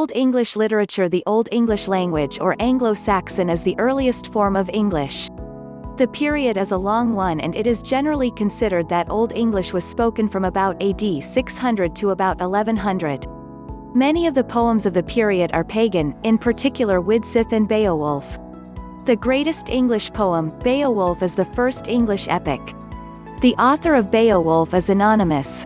Old English literature. The Old English language, or Anglo Saxon, is the earliest form of English. The period is a long one, and it is generally considered that Old English was spoken from about AD 600 to about 1100. Many of the poems of the period are pagan, in particular Widsith and Beowulf. The greatest English poem, Beowulf, is the first English epic. The author of Beowulf is anonymous.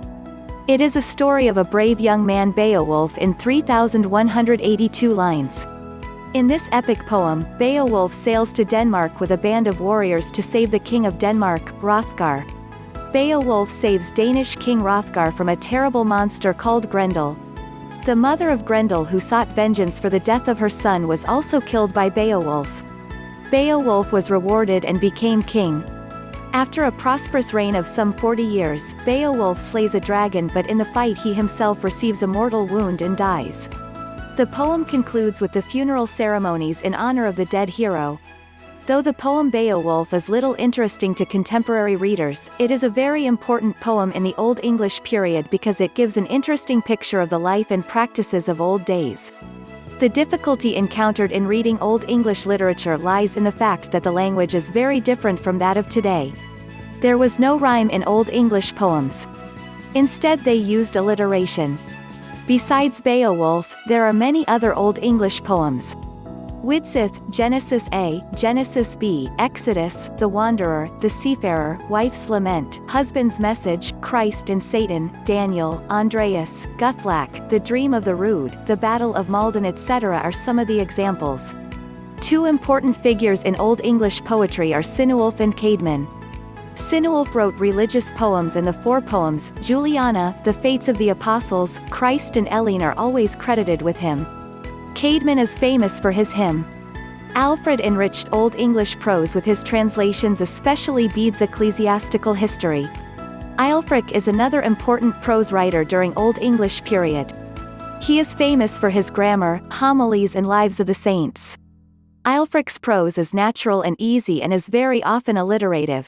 It is a story of a brave young man, Beowulf, in 3,182 lines. In this epic poem, Beowulf sails to Denmark with a band of warriors to save the king of Denmark, Hrothgar. Beowulf saves Danish king Hrothgar from a terrible monster called Grendel. The mother of Grendel, who sought vengeance for the death of her son, was also killed by Beowulf. Beowulf was rewarded and became king. After a prosperous reign of some 40 years, Beowulf slays a dragon, but in the fight he himself receives a mortal wound and dies. The poem concludes with the funeral ceremonies in honor of the dead hero. Though the poem Beowulf is little interesting to contemporary readers, it is a very important poem in the Old English period because it gives an interesting picture of the life and practices of old days. The difficulty encountered in reading Old English literature lies in the fact that the language is very different from that of today. There was no rhyme in Old English poems. Instead, they used alliteration. Besides Beowulf, there are many other Old English poems. Widsith, Genesis A, Genesis B, Exodus, The Wanderer, The Seafarer, Wife's Lament, Husband's Message, Christ and Satan, Daniel, Andreas, Guthlac, The Dream of the Rood, The Battle of Malden, etc. are some of the examples. Two important figures in Old English poetry are Cynewulf and Caedmon. Cynewulf wrote religious poems, and the four poems, Juliana, The Fates of the Apostles, Christ and Eileen, are always credited with him. Caedmon is famous for his hymn. Alfred enriched Old English prose with his translations, especially Bede's Ecclesiastical History. Aelfric is another important prose writer during Old English period. He is famous for his grammar, homilies and lives of the saints. Aelfric's prose is natural and easy and is very often alliterative.